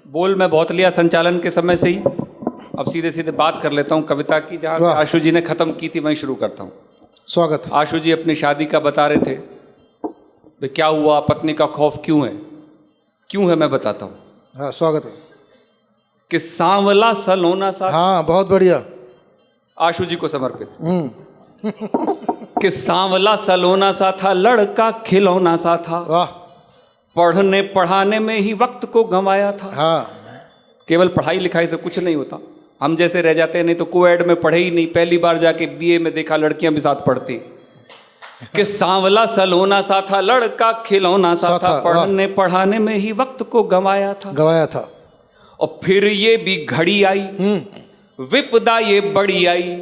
बोल मैं बहुत लिया संचालन के समय से ही, अब सीधे सीधे बात कर लेता हूँ कविता की। जहाँ से आशु जी ने खत्म की थी वहीं शुरू करता हूँ। स्वागत। आशु जी अपनी शादी का बता रहे थे, भाई क्या हुआ, पत्नी का खौफ क्यों है, क्यों है मैं बताता हूँ। हाँ स्वागत है। कि सांवला सलोना सा, हाँ बहुत बढ़िया, आशु जी को समर्पित। कि सांवला सलोना सा था, लड़का खिलौना सा था, वाह। पढ़ने पढ़ाने में ही वक्त को गंवाया था। हाँ केवल पढ़ाई लिखाई से कुछ नहीं होता, हम जैसे रह जाते हैं। नहीं तो कोएड में पढ़े ही नहीं, पहली बार जाके बीए में देखा लड़कियां भी साथ पढ़ती। कि सांवला सलोना सा था, लड़का खिलौना सा था, पढ़ने पढ़ाने में ही वक्त को गंवाया था। और फिर ये भी घड़ी आई, विपदा ये बड़ी आई,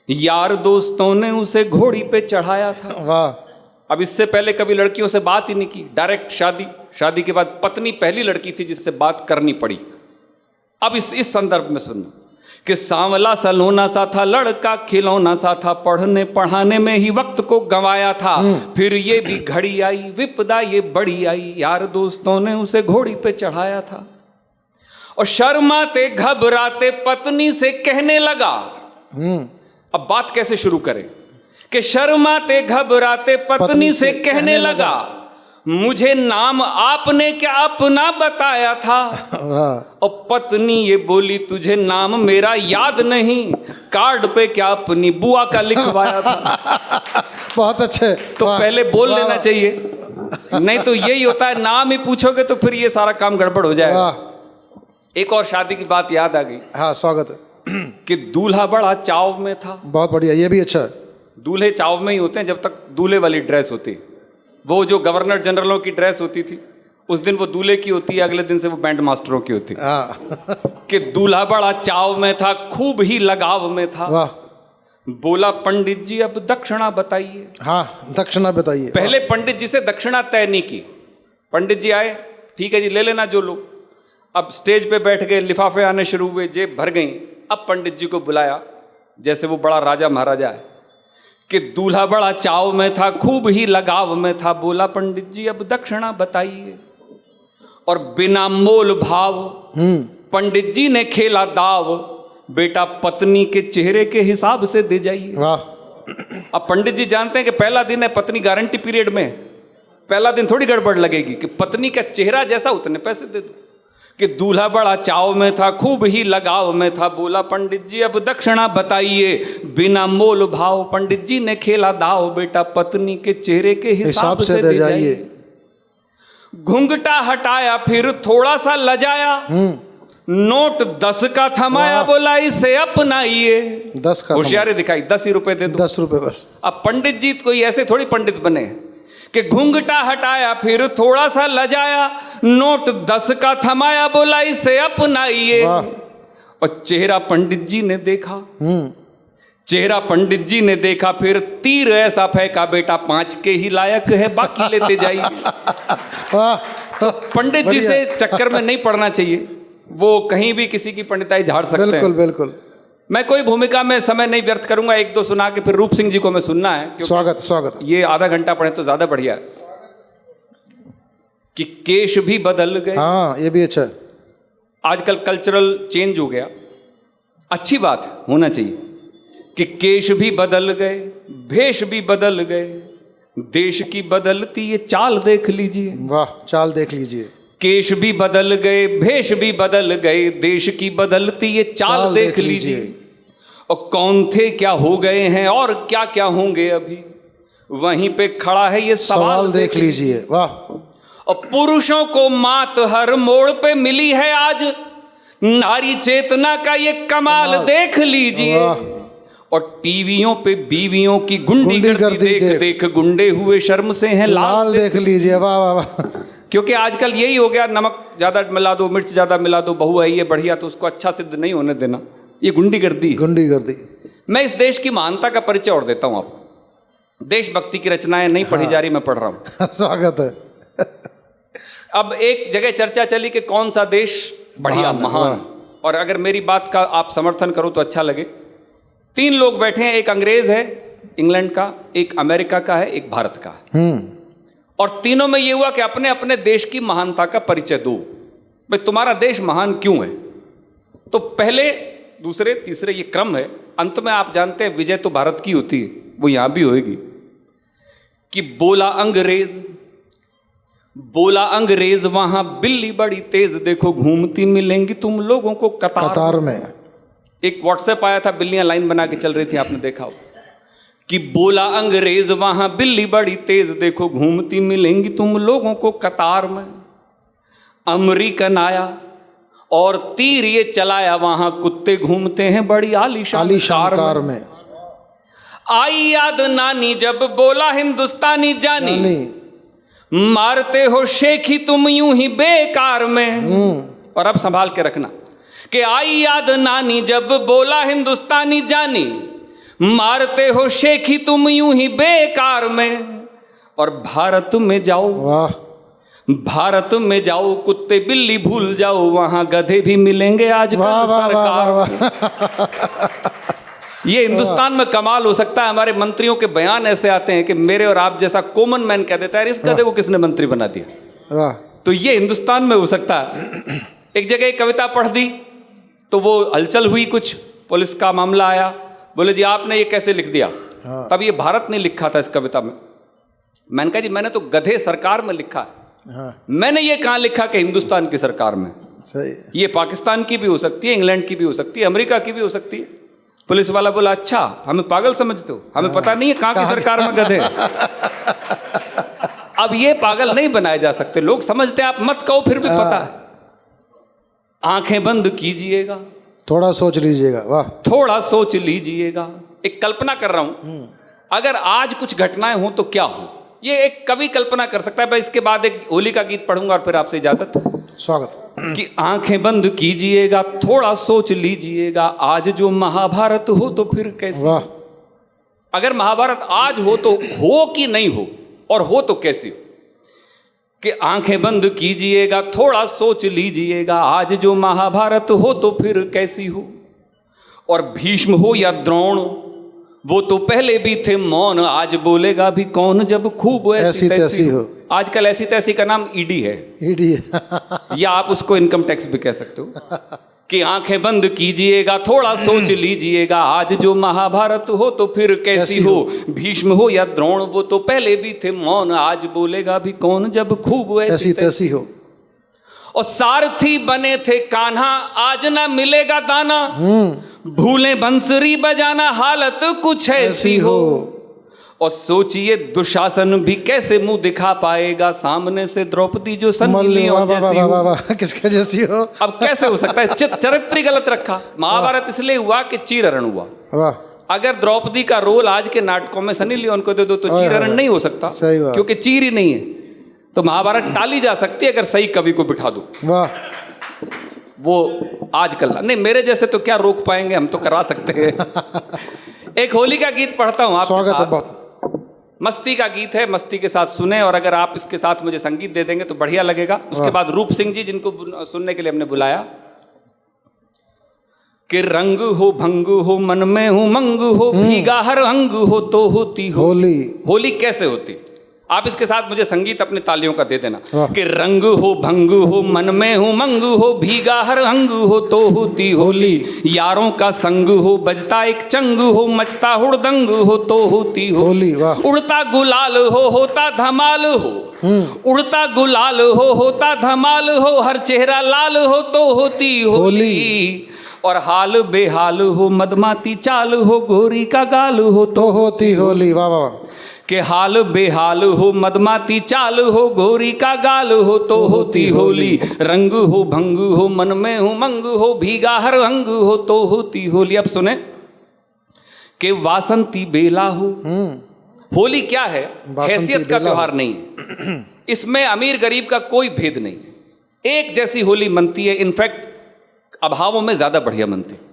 यार दोस्तों ने उसे घोड़ी पे चढ़ाया था। वाह। अब इससे पहले कभी लड़कियों से बात ही नहीं की, डायरेक्ट शादी। शादी के बाद पत्नी पहली लड़की थी जिससे बात करनी पड़ी। अब इस संदर्भ में सुनना कि सांवला सलोना सा था, लड़का खिलौना सा था, पढ़ने पढ़ाने में ही वक्त को गंवाया था। फिर ये भी घड़ी आई, विपदा ये बड़ी आई, यार दोस्तों ने उसे घोड़ी पे चढ़ाया था। और शर्माते घबराते पत्नी से कहने लगा, अब बात कैसे शुरू करें। कि शर्माते घबराते पत्नी से कहने लगा, मुझे नाम आपने क्या अपना बताया था। और पत्नी ये बोली, तुझे नाम मेरा याद नहीं, कार्ड पे क्या अपनी बुआ का लिखवाया था। बहुत अच्छे। तो पहले बोल लेना चाहिए, नहीं तो यही होता है, नाम ही पूछोगे तो फिर ये सारा काम गड़बड़ हो जाएगा। एक और शादी की बात याद आ गई। हाँ स्वागत है। कि दूल्हा बड़ा चाव में था। बहुत बढ़िया, ये भी अच्छा है। दूल्हे चाव में ही होते हैं जब तक दूल्हे वाली ड्रेस होती। वो जो गवर्नर जनरलों की ड्रेस होती थी, उस दिन वो दूल्हे की होती है, अगले दिन से वो बैंड मास्टरों की होती। कि दूल्हा बड़ा चाव में था, खूब ही लगाव में था। वाह। बोला, पंडित जी अब दक्षिणा बताइए। हाँ दक्षिणा बताइए। पहले पंडित जी से दक्षिणा तय नहीं की। पंडित जी आए, ठीक है जी ले लेना जो लो। अब स्टेज पे बैठ गए, लिफाफे आने शुरू हुए, जेब भर गई। अब पंडित जी को बुलाया जैसे वो बड़ा राजा महाराजा है। कि दूल्हा बड़ा चाव में था, खूब ही लगाव में था। बोला, पंडित जी अब दक्षिणा बताइए। और बिना मोल भाव पंडित जी ने खेला दाव, बेटा पत्नी के चेहरे के हिसाब से दे जाइए। वाह। अब पंडित जी जानते हैं कि पहला दिन है, पत्नी गारंटी पीरियड में, पहला दिन थोड़ी गड़बड़ लगेगी कि पत्नी का चेहरा जैसा उतने पैसे दे दो। कि दूल्हा बड़ा चाव में था, खूब ही लगाव में था। बोला, पंडित जी अब दक्षिणा बताइए। बिना मोल भाव पंडित जी ने खेला दाव, बेटा पत्नी के चेहरे के हिसाब से दे जाइए। घुंघटा हटाया फिर थोड़ा सा लजाया, नोट 10 का थमाया। बोला, इसे अपनाइए। 10 का होशियारी दिखाई, 10 ही रुपए दे दो। 10 रुपए बस। अब पंडित जी कोई ऐसे थोड़ी पंडित बने कि घुंघटा हटाया फिर थोड़ा सा लजाया, नोट 10 का थमाया। बोला, इसे अपनाइए। और चेहरा पंडित जी ने देखा, चेहरा पंडित जी ने देखा, फिर तीर ऐसा फेंका, बेटा 5 के ही लायक है, बाकी लेते जाइए। तो पंडित जी से चक्कर में नहीं पड़ना चाहिए, वो कहीं भी किसी की पंडिताई झाड़ सकते हैं। बिल्कुल बिल्कुल। मैं कोई भूमिका में समय नहीं व्यर्थ करूंगा, एक दो सुना के फिर रूप सिंह जी को मैं सुनना है। स्वागत स्वागत। ये आधा घंटा पढ़े तो ज्यादा बढ़िया है। कि केश भी बदल गए। हाँ ये भी अच्छा है। आजकल कल्चरल चेंज हो गया, अच्छी बात है, होना चाहिए। कि केश भी बदल गए, भेष भी बदल गए, देश की बदलती ये चाल देख लीजिए। वाह, चाल देख लीजिए। केश भी बदल गए, भेष भी बदल गए, देश की बदलती ये चाल देख लीजिए। और कौन थे क्या हो गए हैं और क्या क्या होंगे अभी, वहीं पे खड़ा है ये सवाल देख लीजिए। वाह। और पुरुषों को मात हर मोड़ पे मिली है आज, नारी चेतना का ये कमाल देख लीजिए। और टीवियों पे बीवियों की गुंडीगर्दी देख देख गुंडे हुए शर्म से हैं लाल देख लीजिए। वाह वाह वाह। क्योंकि आजकल यही हो गया, नमक ज़्यादा मिला दो, मिर्च ज़्यादा मिला दो, बहू है ये बढ़िया तो उसको अच्छा सिद्ध नहीं होने देना, ये गुंडीगर्दी। मैं इस देश की महानता का परिचय और देता हूँ आपको। देशभक्ति की रचनाएं नहीं पढ़ी जा रही, मैं पढ़ रहा हूँ। स्वागत है। अब एक जगह चर्चा चली कि कौन सा देश बढ़िया महान, और अगर मेरी बात का आप समर्थन करो तो अच्छा लगे। 3 लोग बैठे हैं, एक अंग्रेज है इंग्लैंड का, एक अमेरिका का है, एक भारत का है। और तीनों में ये हुआ कि अपने अपने देश की महानता का परिचय दो। भाई तुम्हारा देश महान क्यों है? तो पहले, दूसरे, तीसरे ये क्रम है। अंत में आप जानते हैं विजय तो भारत की होती है, वो यहां भी होएगी। कि बोला अंग्रेज वहां बिल्ली बड़ी तेज, देखो घूमती मिलेंगी तुम लोगों को कतार में। एक व्हाट्सएप आया था, बिल्लियां लाइन बना के चल रही थी, आपने देखा हो। कि बोला अंग्रेज वहां बिल्ली बड़ी तेज, देखो घूमती मिलेंगी तुम लोगों को कतार में। अमेरिकन आया और तीर ये चलाया, वहां कुत्ते घूमते हैं बड़ी आलीशान कार में। आई याद नानी जब बोला हिंदुस्तानी जानी, मारते हो शेखी तुम यूं ही बेकार में। और अब संभाल के रखना कि आई याद नानी जब बोला हिंदुस्तानी जानी, मारते हो शेखी तुम यूं ही बेकार में। और भारत में जाओ, वाह, भारत में जाओ कुत्ते बिल्ली भूल जाओ, वहां गधे भी मिलेंगे आज सरकार। ये हिंदुस्तान में कमाल हो सकता है, हमारे मंत्रियों के बयान ऐसे आते हैं कि मेरे और आप जैसा कॉमन मैन कह देता है इस गधे को किसने मंत्री बना दिया। तो ये हिंदुस्तान में हो सकता है। एक जगह एक कविता पढ़ दी तो वो हलचल हुई, कुछ पुलिस का मामला आया, बोले जी आपने ये कैसे लिख दिया। तब ये भारत ने लिखा था इस कविता में। मैंने कहा जी मैंने तो गधे सरकार में लिखा है, मैंने ये कहाँ लिखा कि हिंदुस्तान की सरकार में। सही। ये पाकिस्तान की भी हो सकती है, इंग्लैंड की भी हो सकती है, अमेरिका की भी हो सकती है। पुलिस वाला बोला अच्छा हमें पागल समझते हो, हमें पता नहीं है कहाँ की सरकार में गधे। अब ये पागल नहीं बनाए जा सकते, लोग समझते आप मत कहो फिर भी पता है। आंखें बंद कीजिएगा, थोड़ा सोच लीजिएगा। वाह, थोड़ा सोच लीजिएगा। एक कल्पना कर रहा हूं, अगर आज कुछ घटनाएं हो तो क्या हो, ये एक कवि कल्पना कर सकता है। मैं इसके बाद एक होली का गीत पढ़ूंगा और फिर आपसे इजाजत। स्वागत। कि आंखें बंद कीजिएगा, थोड़ा सोच लीजिएगा, आज जो महाभारत हो तो फिर कैसे। वाह। अगर महाभारत आज हो तो हो कि नहीं हो, और हो तो कैसे हो। कि आंखें बंद कीजिएगा, थोड़ा सोच लीजिएगा, आज जो महाभारत हो तो फिर कैसी हो। और भीष्म हो या द्रोण, वो तो पहले भी थे मौन, आज बोलेगा भी कौन जब खूब ऐसी तैसी हो। आजकल ऐसी तैसी का नाम ईडी है, ईडी या आप उसको इनकम टैक्स भी कह सकते हो। कि आंखें बंद कीजिएगा, थोड़ा सोच लीजिएगा, आज जो महाभारत हो तो फिर कैसी हो। भीष्म हो या द्रोण, वो तो पहले भी थे मौन, आज बोलेगा भी कौन जब खूब ऐसी तैसी हो। और सारथी बने थे कान्हा, आज ना मिलेगा दाना, भूले बंसुरी बजाना, हालत कुछ ऐसी हो। और सोचिए दुशासन भी कैसे मुंह दिखा पाएगा, सामने से द्रौपदी जो सन्नी लियोन जैसी हो। किसके जैसी हो। अब कैसे हो सकता है, चरित्र गलत रखा। महाभारत इसलिए हुआ कि चीरहरण हुआ। अगर द्रौपदी का रोल आज के नाटकों में सनी लियोन को दे दो तो चीरहरण नहीं हो सकता, क्योंकि चीर ही नहीं है। तो महाभारत टाली जा सकती है अगर सही कवि को बिठा दो। वाह। वो आजकल नहीं, मेरे जैसे तो क्या रोक पाएंगे, हम तो करा सकते हैं। एक होली का गीत पढ़ता हूं आपके स्वागत है। बहुत मस्ती का गीत है, मस्ती के साथ सुने, और अगर आप इसके साथ मुझे संगीत दे देंगे तो बढ़िया लगेगा। उसके बाद रूप सिंह जी, जिनको सुनने के लिए हमने बुलाया। कि रंग हो भंग हो मन में हो मंग हो, भीगा हर अंग हो तो होती हो होली। होली कैसे होती, आप इसके साथ मुझे संगीत अपने तालियों का दे देना। कि रंग हो भंग हो मन में हो मंग हो, भीगा हर अंग हो तो होती होली। यारों का संग हो, बजता एक चंग हो, मचता हुड़दंग हो तो होती होली। उड़ता गुलाल हो, होता धमाल हो, उड़ता गुलाल हो, होता धमाल हो, हर चेहरा लाल हो तो होती होली। और हाल बेहाल हो, मदमाती चाल हो, गोरी का गाल हो तो होती होली। वाह वाह। के हाल बेहाल हो, मदमाती चाल हो, गोरी का गाल हो तो होती होली। रंग हो भंग हो मन में हो मंग हो, भीगा हर अंग हो तो होती होली। अब सुने कि वासंती बेला हो। होली क्या है, हैसियत का त्योहार नहीं है, इसमें अमीर गरीब का कोई भेद नहीं, एक जैसी होली मनती है। इनफैक्ट अभावों में ज्यादा बढ़िया मनती है।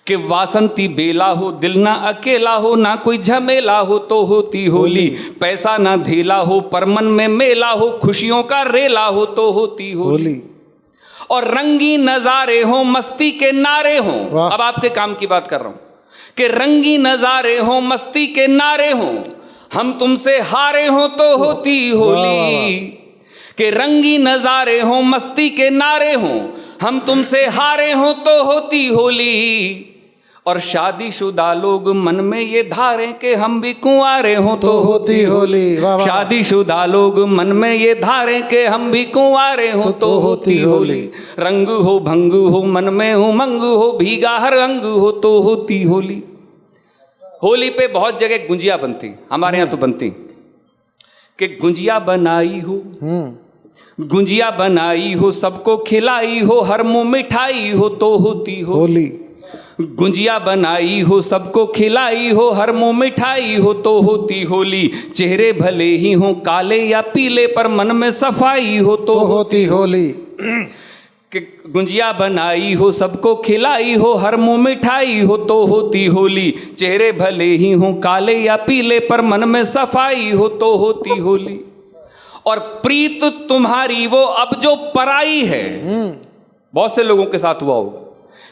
कि वासंती बेला हो, दिल ना अकेला हो, ना कोई झमेला हो तो होती होली। पैसा ना धेला हो, पर मन में मेला हो, खुशियों का रेला हो तो होती होली। और रंगीन नजारे हो, मस्ती के नारे हो। अब आपके काम की बात कर रहा हूं। कि रंगीन नजारे हो, मस्ती के नारे हो, हम तुमसे हारे हो तो होती होली। कि रंगी नजारे हों, मस्ती के नारे हों, हम तुमसे हारे हों तो होती होली। और शादीशुदा लोग मन में ये धारे कि हम भी कुंवारे हों तो होती होली। वाह वाह। शादीशुदा लोग मन में ये धारे कि हम भी कुंवारे हों तो होती होली। रंग हो भंग हो मन में उमंग हो, भीगा हर अंग हो तो होती होली। होली पे बहुत जगह गुंजिया बनती, हमारे यहाँ तो बनती, कि गुंजिया बनाई हो, गुंजिया बनाई हो, सबको खिलाई हो, हर मुंह मिठाई हो तो होती होली। गुंजिया बनाई हो, सबको खिलाई हो, हर मुंह मिठाई हो तो होती होली। चेहरे भले ही हों काले या पीले, पर मन में सफाई हो तो होती होली। कि गुंजिया बनाई हो, सबको खिलाई हो, हर मुंह मिठाई हो तो होती होली। चेहरे भले ही हों काले या पीले, पर मन में सफाई हो तो होती होली। और प्रीत तुम्हारी वो अब जो पराई है, बहुत से लोगों के साथ हुआ होगा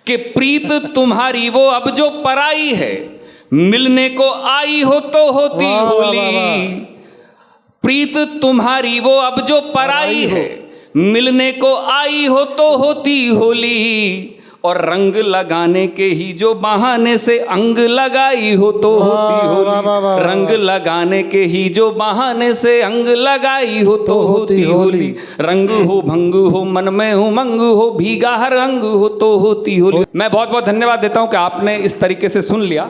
कि प्रीत तुम्हारी वो अब जो पराई है, मिलने को आई हो तो होती वाह, वाह, होली। वाह, वाह। प्रीत तुम्हारी वो अब जो पराई है, मिलने को आई हो तो होती होली। और रंग लगाने के ही जो बहाने से अंग लगाई हो तो होती होली। वाह, वाह, वाह, रंग लगाने के ही जो बहाने से अंग लगाई हो तो होती होली। रंग हो भंग हो मन में उमंग हो, भीगा हर अंग हो तो होती होली। मैं बहुत बहुत धन्यवाद देता हूं कि आपने इस तरीके से सुन लिया।